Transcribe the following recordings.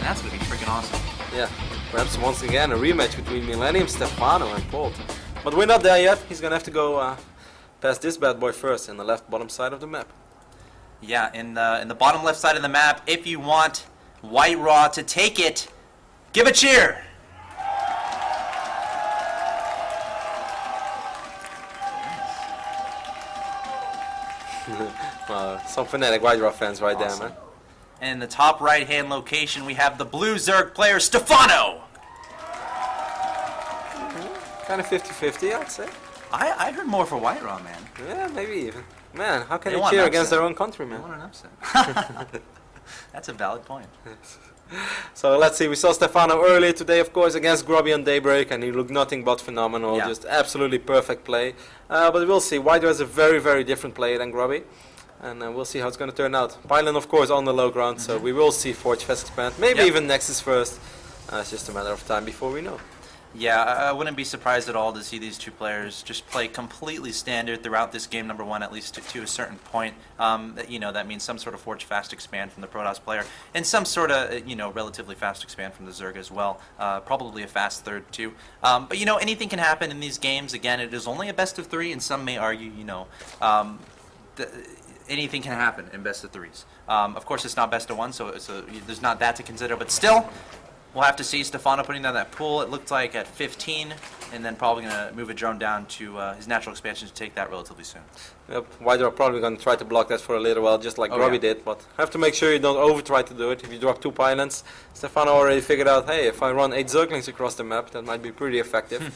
That's going to be freaking awesome. Yeah, perhaps once again a rematch between Mill.Stephano and Polt. But we're not there yet. He's going to have to go past this bad boy first in the left bottom side of the map. Yeah, in the bottom left side of the map, if you want White Raw to take it, give a cheer. Some fanatic White Raw fans right Awesome. there, man. And in the top right-hand location, we have the blue Zerg player, Stephano. Kind of 50-50, I'd say. I heard more for White Raw, man. Yeah, maybe even. Man, how can They they want cheer an against upset. their own country, I man? want an upset. That's a valid point. So let's see, we saw Stephano earlier today, of course, against Grubby on Daybreak, and he looked nothing but phenomenal, Yeah. just absolutely perfect play. But we'll see, White Raw is a very, very different player than Grubby, and we'll see how it's going to turn out. Pylon, of course, on the low ground, so we will see Forge Fest expand, maybe Yep. even Nexus first. It's just a matter of time before we know. Yeah, I wouldn't be surprised at all to see these two players just play completely standard throughout this game number one, at least to a certain point. That means some sort of Forge fast expand from the Protoss player, and some sort of, relatively fast expand from the Zerg as well. Probably a fast third too. But anything can happen in these games. Again, it is only a best of three, and some may argue, anything can happen in best of threes. Of course, it's not best of one, so there's not that to consider, but still. We'll have to see Stephano putting down that pool, it looked like, at 15, and then probably going to move a drone down to his natural expansion to take that relatively soon. Yep, White Raw probably going to try to block that for a little while, just like Oh, Grubby yeah. did, but have to make sure you don't over try to do it. If you drop 2 pylons, Stephano already figured out, hey, if I run 8 Zerglings across the map, that might be pretty effective.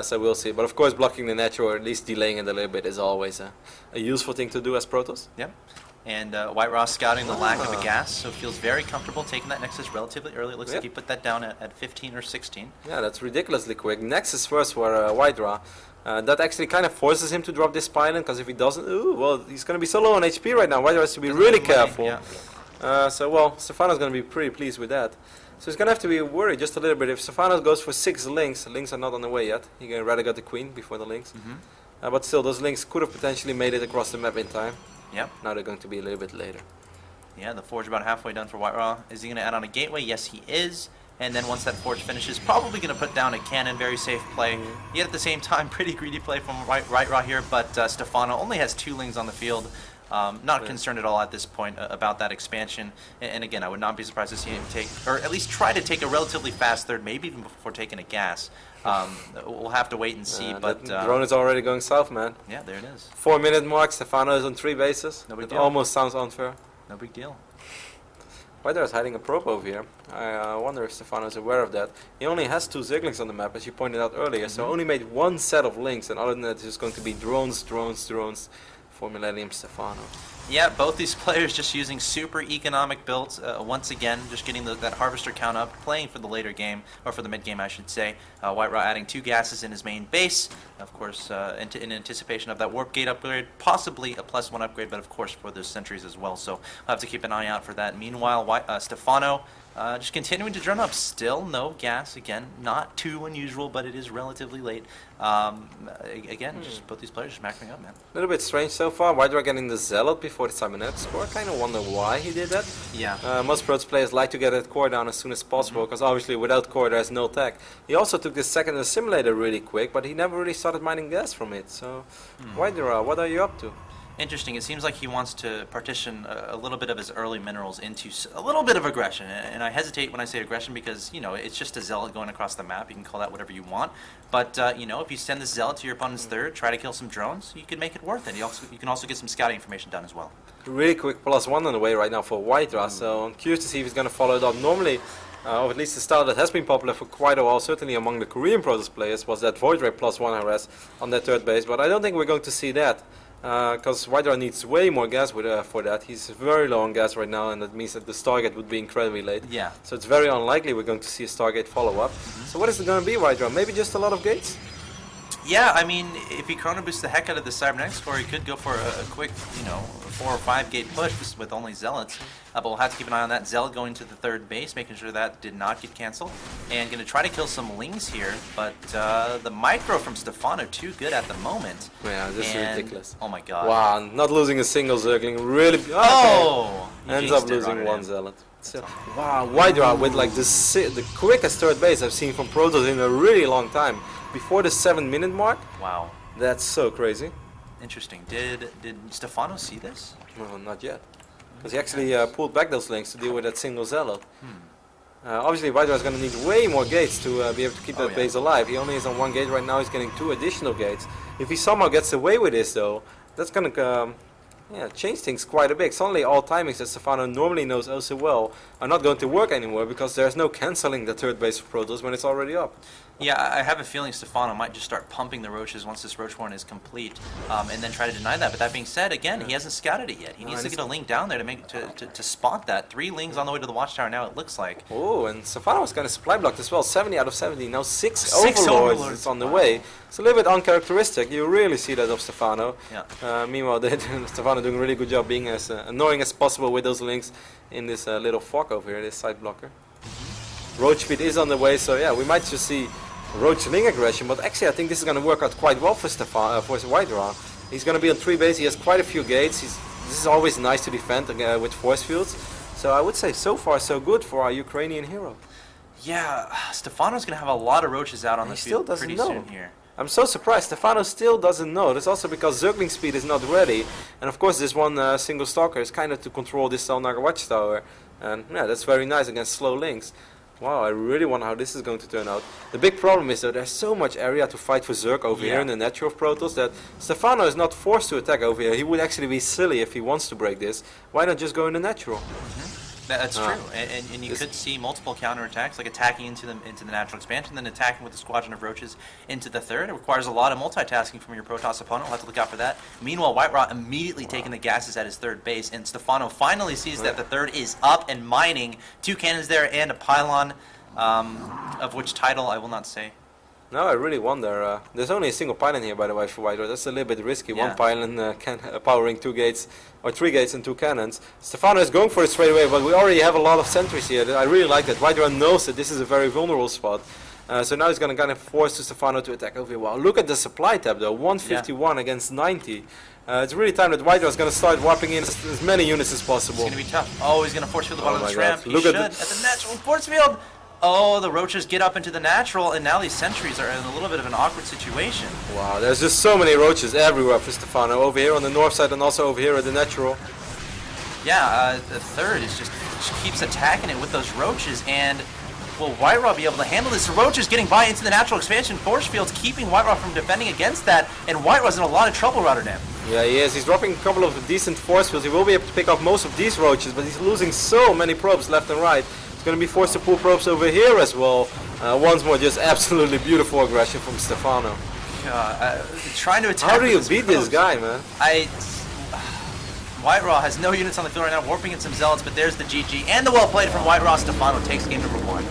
So we'll see. But of course, blocking the natural, or at least delaying it a little bit, is always a useful thing to do as Protoss. Yep. And White Raw scouting the lack of a gas, so feels very comfortable taking that Nexus relatively early. It looks like he put that down at 15 or 16. Yeah, that's ridiculously quick. Nexus first for White Raw. That actually kind of forces him to drop this pylon, because if he doesn't, he's going to be so low on HP right now. White Raw has to be really careful. Yeah. Stephano's going to be pretty pleased with that. So he's going to have to be worried just a little bit. If Stephano goes for 6 links, the links are not on the way yet. He's going to rather get the queen before the links. But still, those links could have potentially made it across the map in time. Yep. Now they're going to be a little bit later. Yeah, the Forge about halfway done for White Raw. Is he going to add on a gateway? Yes, he is. And then once that Forge finishes, probably going to put down a cannon. Very safe play. Yet at the same time, pretty greedy play from White Raw here. But Stephano only has 2 lings on the field. Not concerned at all at this point about that expansion. And again, I would not be surprised to see him take, or at least try to take a relatively fast third, maybe even before taking a gas. We'll have to wait and see. But that drone is already going south, man. Yeah, there it is. 4-minute mark. Stephano is on 3 bases. No big It deal. almost sounds unfair. No big deal. White Raw is hiding a probe over here. I wonder if Stephano is aware of that. He only has 2 Zerglings on the map, as you pointed out earlier, so only made 1 set of links, and other than that, it's just going to be drones for Mill.Stephano. Yeah, both these players just using super economic builds. Once again, just getting that harvester count up, playing for the later game, or for the mid game, I should say. White Raw adding 2 gases in his main base, of course, in anticipation of that warp gate upgrade, possibly a +1 upgrade, but of course for those sentries as well. So we'll have to keep an eye out for that. Meanwhile, Stephano just continuing to drone up. Still no gas. Again, not too unusual, but it is relatively late. Again, just both these players just maxing up, man. A little bit strange so far. White Raw getting the Zealot before the Cybernetic score. I kind of wonder why he did that. Yeah. Most Protoss players like to get that core down as soon as possible, because obviously without core there's no tech. He also took the second assimilator really quick, but he never really started mining gas from it. So, White Raw, what are you up to? Interesting. It seems like he wants to partition a little bit of his early minerals into a little bit of aggression. And I hesitate when I say aggression because, it's just a zealot going across the map. You can call that whatever you want. But, if you send this zealot to your opponent's third, try to kill some drones, you can make it worth it. You can also get some scouting information done as well. Really quick +1 on the way right now for White Raw, so I'm curious to see if he's going to follow it up. Normally, or at least the style that has been popular for quite a while, certainly among the Korean Protoss players, was that Void Ray +1 harass on that third base, but I don't think we're going to see that. Because White Raw needs way more gas for that. He's very low on gas right now, and that means that the Stargate would be incredibly late. Yeah. So it's very unlikely we're going to see a Stargate follow-up. So what is it going to be, White Raw? Maybe just a lot of gates? Yeah, I mean, if he chrono boosts the heck out of the Cybernetic score, he could go for a quick, 4 or 5 gate push with only Zealots. But we'll have to keep an eye on that Zealot going to the third base, making sure that did not get canceled. And going to try to kill some Lings here, but the micro from Stephano too good at the moment. Yeah, this is ridiculous. Oh my god. Wow, not losing a single Zergling, really... Oh! Ends up losing 1 Zealot. So, wow, White Raw with like the quickest third base I've seen from Protoss in a really long time. Before the 7-minute mark. Wow. That's so crazy. Interesting. Did Stephano see this? No, not yet. Because he actually pulled back those links to deal with that single zealot. Obviously, White Raw is going to need way more gates to be able to keep that base alive. He only is on 1 gate right now. He's getting 2 additional gates. If he somehow gets away with this, though, that's going to change things quite a bit. Suddenly, all timings that Stephano normally knows oh so well are not going to work anymore because there's no cancelling the third base for Protoss when it's already up. Yeah, I have a feeling Stephano might just start pumping the roaches once this roach warren is complete, and then try to deny that. But that being said, again, he hasn't scouted it yet. He needs to get a link down there to spot that. 3 lings on the way to the watchtower now, it looks like. Oh, and Stephano was kind of supply blocked as well. 70 out of 70. Now 6 Six overlords overlords is on the way. It's a little bit uncharacteristic. You really see that of Stephano. Yeah. Meanwhile, Stephano doing a really good job being as annoying as possible with those links in this little fork over here, this side blocker. Roach speed is on the way, so yeah, we might just see Roach Ling aggression, but actually I think this is going to work out quite well for Stephano, for White Raw. He's going to be on 3 base, he has quite a few gates, this is always nice to defend with force fields. So I would say so far so good for our Ukrainian hero. Yeah, Stephano's going to have a lot of roaches out on the field pretty soon here. I'm so surprised, Stephano still doesn't know. That's also because Zergling speed is not ready. And of course this one single stalker is kind of to control this Salnagar watchtower. And yeah, that's very nice against slow links. Wow, I really wonder how this is going to turn out. The big problem is that there's so much area to fight for Zerg over here in the natural of Protoss that Stephano is not forced to attack over here. He would actually be silly if he wants to break this. Why not just go in the natural? That's true, and you could see multiple counterattacks, like attacking into the natural expansion, then attacking with a squadron of roaches into the third. It requires a lot of multitasking from your Protoss opponent. We'll have to look out for that. Meanwhile, White Raw immediately taking the gases at his third base, and Stephano finally sees that the third is up and mining. 2 cannons there and a pylon, of which title I will not say. No, I really wonder. There's only a single pylon here, by the way, for White Raw. That's a little bit risky. Yeah. One pylon powering 2 gates, or 3 gates and 2 cannons. Stephano is going for it straight away, but we already have a lot of sentries here. I really like that. White Raw knows that this is a very vulnerable spot. So now he's going to kind of force Stephano to attack over here. Wow, look at the supply tab though, 151 against 90. It's really time that White Raw is going to start warping in as many units as possible. It's going to be tough. Oh, he's going to force field the bottom of the ramp. Look at the natural force field. Oh, the roaches get up into the natural, and now these sentries are in a little bit of an awkward situation. Wow, there's just so many roaches everywhere for Stephano. Over here on the north side and also over here at the natural. Yeah, the third is just keeps attacking it with those roaches, and will White Raw be able to handle this? The roaches getting by into the natural expansion force fields, keeping White Raw from defending against that, and White Raw's in a lot of trouble, Rotterdam. Yeah, he is. He's dropping a couple of decent force fields. He will be able to pick up most of these roaches, but he's losing so many probes left and right. He's going to be forced to pull probes over here as well. Once more, just absolutely beautiful aggression from Stephano. Trying to attack. How do you beat this guy, man? White Raw has no units on the field right now, warping in some zealots, but there's the GG and the well played from White Raw. Stephano takes game number 1.